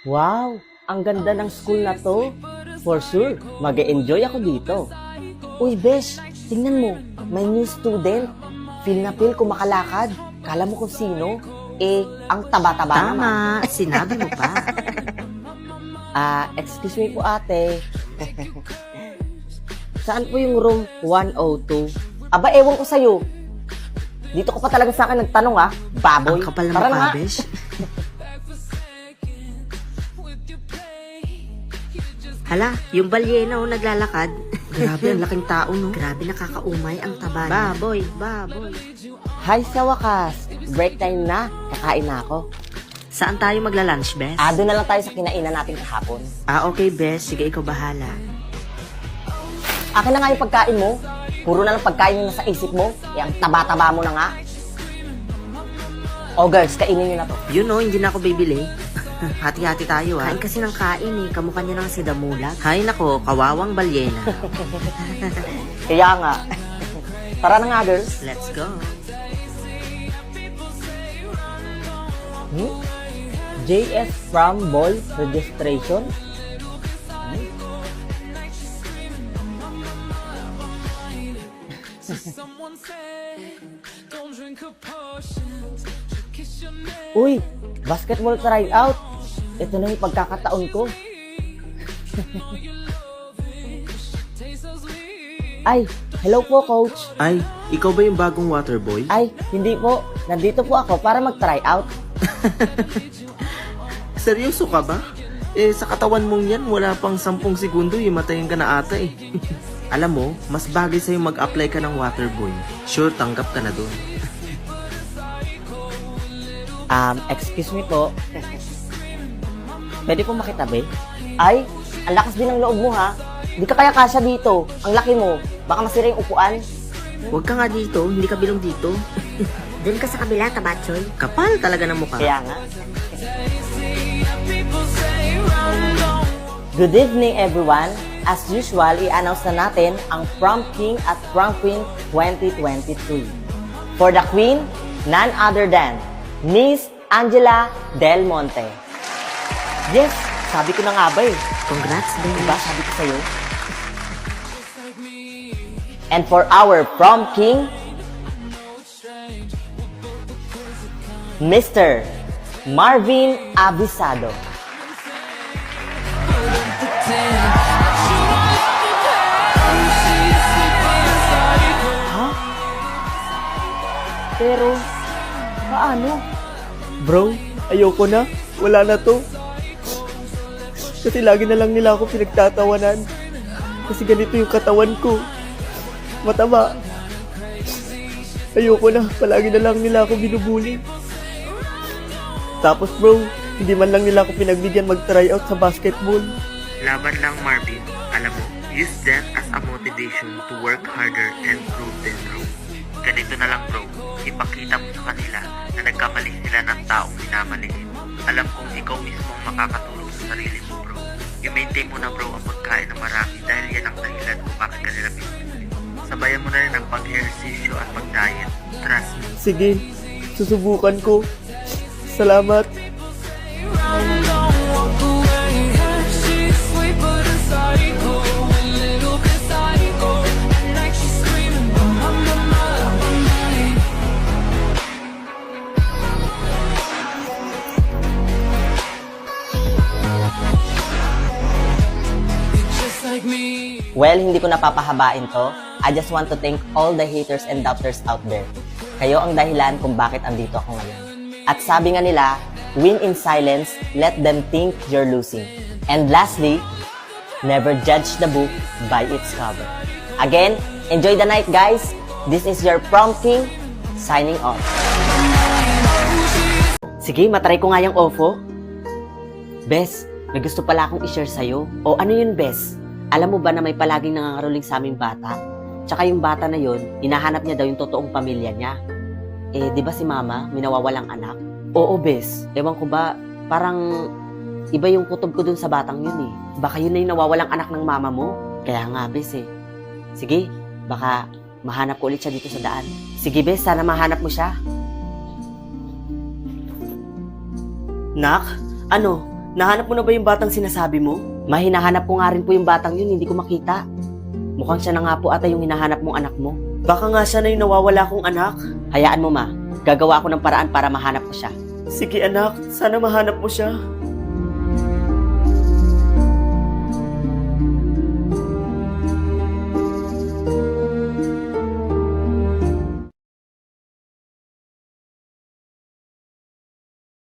Wow, ang ganda ng school na to. For sure, mag-e-enjoy ako dito. Uy, Besh, tingnan mo, may new student. Feel na feel kumakalakad. Kala mo kung sino? Ang taba-taba naman. Tama, sinabi mo pa. Excuse me po ate. Saan po yung room 102? Aba, ewan ko sa'yo. Dito ko pa talaga sa akin nagtanong baboy. Ang kapal na Tara na mukha, nga. besh. Hala, yung balyena naglalakad. Grabe, ang laking tao, no? Grabe, nakakaumay ang taba niya. Baboy, baboy. Hi sa wakas. Break time na. Kakain na ako. Saan tayo magla-lunch, Bes? Doon na lang tayo sa kinainan natin kahapon. Okay, Bes. Sige, ikaw bahala. Akin na nga yung pagkain mo. Puro na lang pagkain yung nasa isip mo. Ang taba-taba mo na nga. Oh girls, kainin nyo na to. Yun, no, hindi na ako bibili. Hati-hati tayo, Kain kasi ng kain, Kamukha niya ng si Damulag. Hay nako, kawawang balyena. Kaya nga. Tara na nga girls. Let's go. JS from Ball Registration. Uy, basketball tryout. Ito na yung pagkakataon ko. Ay, hello po coach. Ay, ikaw ba yung bagong water boy? Ay, hindi po. Nandito po ako para mag-tryout. Seryoso ka ba? Sa katawan mong yan, wala pang 10 segundo, matayin ka na ata eh. Alam mo, mas bagay sa'yo mag-apply ka ng water boy. Sure, tanggap ka na doon. Excuse me po. Pwede po makitabi? Ay, ang lakas din ng loob mo ha. Di ka kaya kasya dito. Ang laki mo. Baka masira yung upuan. Huwag ka nga dito, hindi ka bilong dito. Doon ka sa kabila, tabatsoy. Kapal talaga ng mukha. Kaya nga. Good evening everyone. As usual, i-announce na natin ang Prom King at Prom Queen 2023. For the Queen, none other than Miss Angela Del Monte. Yes, sabi ko na nga ba Congrats, Ben. Diba sabi ko sa'yo? And for our Prom King, Mr. Marvin Abisado. Pero, paano? Bro, ayoko na. Wala na to. Kasi lagi na lang nila ako pinagtatawanan. Kasi ganito yung katawan ko. Mataba. Ayoko na. Palagi na lang nila ako binubuli. Tapos bro, hindi man lang nila ako pinagbigyan mag-tryout sa basketball. Laban lang, Marvin. Alam mo, use that as a motivation to work harder and prove them wrong. Ganito na lang, bro. Ipakita mo sa kanila na nagkamali sila ng taong minamaliit. Alam kong ikaw mismo ang makakatulong sa sarili mo, bro. I-maintain mo na, bro, ang pagkain ng marami dahil yan ang dahilan kung bakit kanila pinipili. Sabayan mo na rin ang pag-ehersisyo at pag-diet. Trust me. Sige, susubukan ko. Salamat. Well, hindi ko napapahabain to. I just want to thank all the haters and doubters out there. Kayo ang dahilan kung bakit andito ako ngayon. At sabi nga nila, win in silence, let them think you're losing. And lastly, never judge the book by its cover. Again, enjoy the night guys. This is your Prom King, signing off. Sige, matry ko nga yung OFO. Bes, may gusto pala akong i-share sa'yo. O ano yun, Bes? Alam mo ba na may palaging nangangaroling sa aming bata? Tsaka yung bata na yun, hinahanap niya daw yung totoong pamilya niya. Di ba si Mama, may nawawalang anak? Oo, Bes. Ewan ko ba, parang iba yung kutob ko dun sa batang yun eh. Baka yun na yung nawawalang anak ng mama mo. Kaya nga, Bes eh. Sige, baka mahanap ko ulit siya dito sa daan. Sige, Bes, sana mahanap mo siya. Nak, ano? nahanap mo na ba yung batang sinasabi mo? Mahinahanap ko nga rin po yung batang yun, hindi ko makita. Mukhang siya na nga po ata yung hinahanap mong anak mo. Baka nga siya na yung nawawala kong anak. Hayaan mo ma, gagawa ako ng paraan para mahanap ko siya. Sige anak, sana mahanap mo siya.